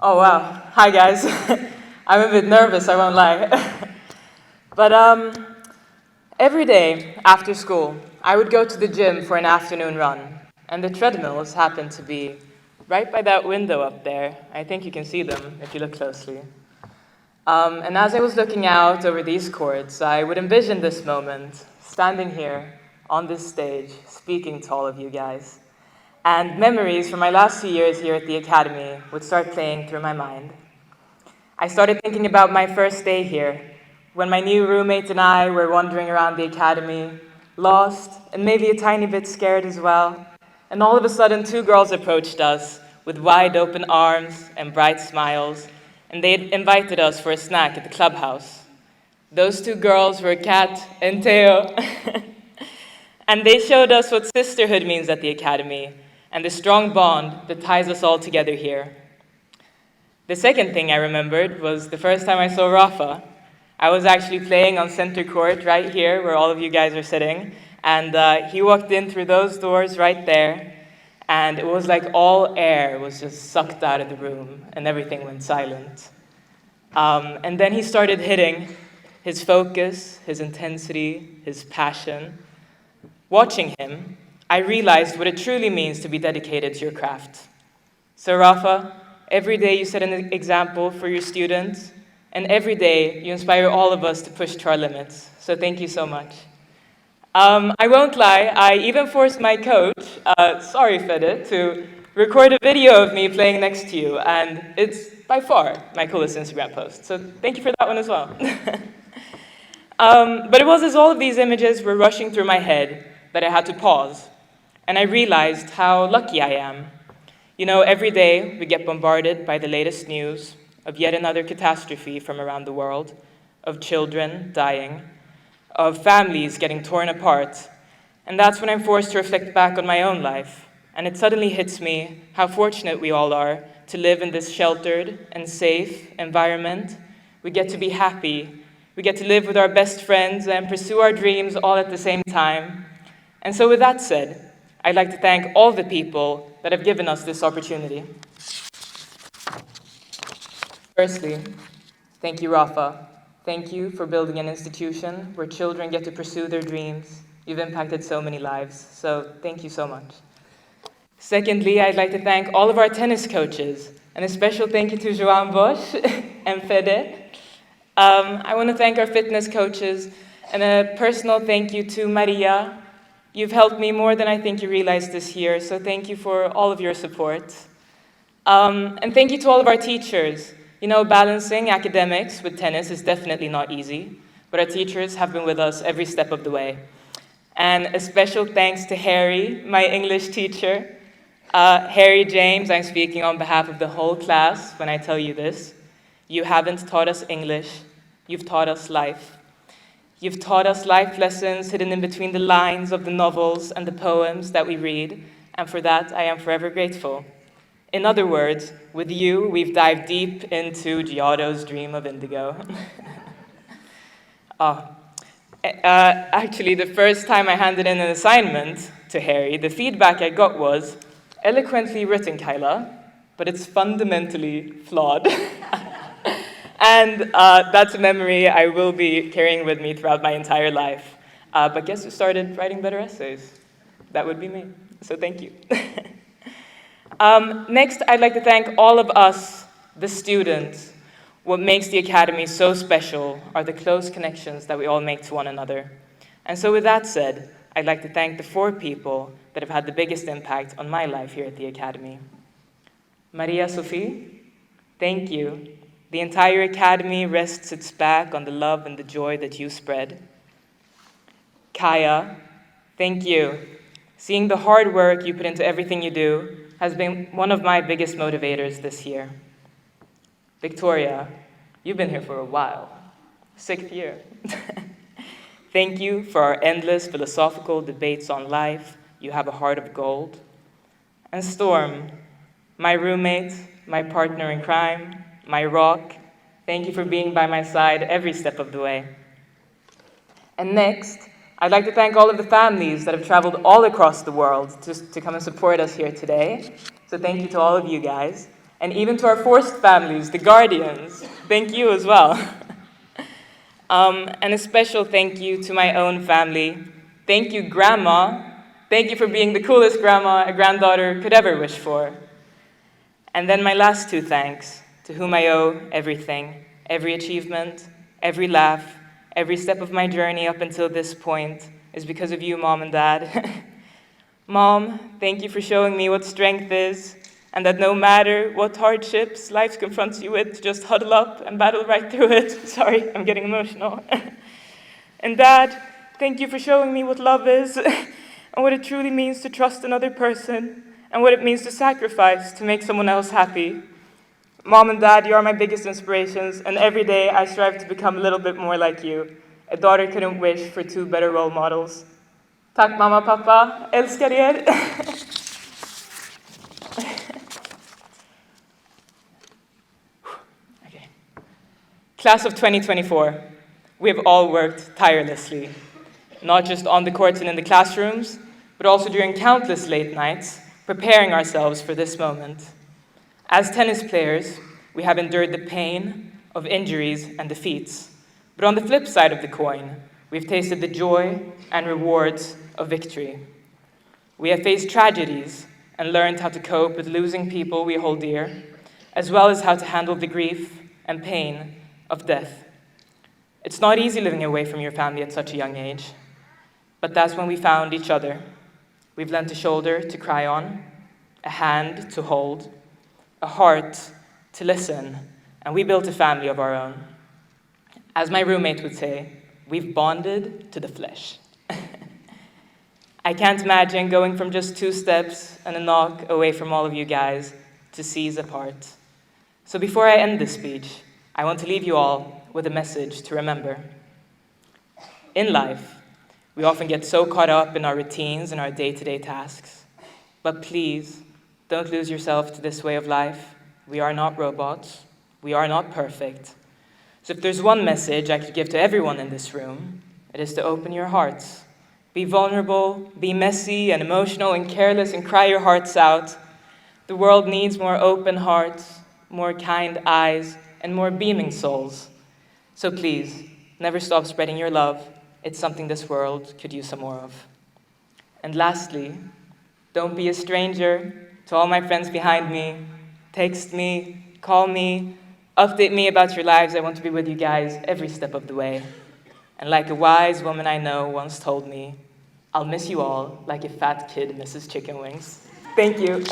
Oh wow, hi guys. I'm a bit nervous, I won't lie. But every day after school, I would go to the gym for an afternoon run. And the treadmills happened to be right by that window up there. I think you can see them if you look closely. And as I was looking out over these courts, I would envision this moment, standing here on this stage, speaking to all of you guys. And memories from my last 2 years here at the Academy would start playing through my mind. I started thinking about my first day here, when my new roommate and I were wandering around the Academy, lost and maybe a tiny bit scared as well. And all of a sudden, two girls approached us with wide open arms and bright smiles, and they invited us for a snack at the clubhouse. Those two girls were Kat and Theo. And they showed us what sisterhood means at the Academy and the strong bond that ties us all together here. The second thing I remembered was the first time I saw Rafa. I was actually playing on center court right here where all of you guys are sitting, and he walked in through those doors right there, and it was like all air was just sucked out of the room and everything went silent. And then he started hitting his focus, his intensity, his passion. Watching him, I realized what it truly means to be dedicated to your craft. So Rafa, every day you set an example for your students, and every day you inspire all of us to push to our limits. So thank you so much. I won't lie, I even forced my coach, sorry Fede, to record a video of me playing next to you, and it's by far my coolest Instagram post. So thank you for that one as well. But it was as all of these images were rushing through my head that I had to pause, and I realized how lucky I am. You know, every day we get bombarded by the latest news of yet another catastrophe from around the world, of children dying, of families getting torn apart, and that's when I'm forced to reflect back on my own life, and it suddenly hits me how fortunate we all are to live in this sheltered and safe environment. We get to be happy, we get to live with our best friends and pursue our dreams all at the same time. And so with that said, I'd like to thank all the people that have given us this opportunity. Firstly, thank you, Rafa. Thank you for building an institution where children get to pursue their dreams. You've impacted so many lives, so thank you so much. Secondly, I'd like to thank all of our tennis coaches, and a special thank you to Joan Bosch and Fede. I want to thank our fitness coaches, and a personal thank you to Maria. You've helped me more than I think you realize this year, so thank you for all of your support. And thank you to all of our teachers. You know, balancing academics with tennis is definitely not easy, but our teachers have been with us every step of the way. And a special thanks to Harry, my English teacher. Harry James, I'm speaking on behalf of the whole class when I tell you this. You haven't taught us English, you've taught us life. You've taught us life lessons hidden in between the lines of the novels and the poems that we read, and for that I am forever grateful. In other words, with you, we've dived deep into Giotto's Dream of Indigo. Actually, the first time I handed in an assignment to Harry, the feedback I got was, eloquently written, Kayla, but it's fundamentally flawed. And that's a memory I will be carrying with me throughout my entire life. But guess who started writing better essays? That would be me, so thank you. Next, I'd like to thank all of us, the students. What makes the Academy so special are the close connections that we all make to one another. And so with that said, I'd like to thank the 4 people that have had the biggest impact on my life here at the Academy. Maria Sophie, thank you. The entire Academy rests its back on the love and the joy that you spread. Kaya, thank you. Seeing the hard work you put into everything you do has been one of my biggest motivators this year. Victoria, you've been here for a while. 6th year. Thank you for our endless philosophical debates on life. You have a heart of gold. And Storm, my roommate, my partner in crime, my rock, thank you for being by my side every step of the way. And next, I'd like to thank all of the families that have traveled all across the world to come and support us here today. So thank you to all of you guys. And And even to our forced families, the guardians, thank you as well. And a special thank you to my own family. Thank you, Grandma. Thank you for being the coolest grandma a granddaughter could ever wish for. And then my last two thanks, to whom I owe everything, every achievement, every laugh, every step of my journey up until this point, is because of you, Mom and Dad. Mom, thank you for showing me what strength is, and that no matter what hardships life confronts you with, just huddle up and battle right through it. Sorry, I'm getting emotional. And Dad, thank you for showing me what love is, and what it truly means to trust another person, and what it means to sacrifice to make someone else happy. Mom and Dad, you are my biggest inspirations, and every day I strive to become a little bit more like you. A daughter couldn't wish for two better role models. Tack mamma, pappa. Älskar er. Okay. Class of 2024, we have all worked tirelessly, not just on the courts and in the classrooms, but also during countless late nights, preparing ourselves for this moment. As tennis players, we have endured the pain of injuries and defeats. But on the flip side of the coin, we've tasted the joy and rewards of victory. We have faced tragedies and learned how to cope with losing people we hold dear, as well as how to handle the grief and pain of death. It's not easy living away from your family at such a young age, but that's when we found each other. We've lent a shoulder to cry on, a hand to hold, a heart to listen, and we built a family of our own. As my roommate would say, we've bonded to the flesh. I can't imagine going from just 2 steps and a knock away from all of you guys to seas apart. So before I end this speech, I want to leave you all with a message to remember. In life, we often get so caught up in our routines and our day-to-day tasks. But please, don't lose yourself to this way of life. We are not robots. We are not perfect. So if there's one message I could give to everyone in this room, it is to open your hearts. Be vulnerable, be messy and emotional and careless and cry your hearts out. The world needs more open hearts, more kind eyes, and more beaming souls. So please, never stop spreading your love. It's something this world could use some more of. And lastly, don't be a stranger to all my friends behind me. Text me, call me, update me about your lives. I want to be with you guys every step of the way. And like a wise woman I know once told me, I'll miss you all like a fat kid misses chicken wings. Thank you.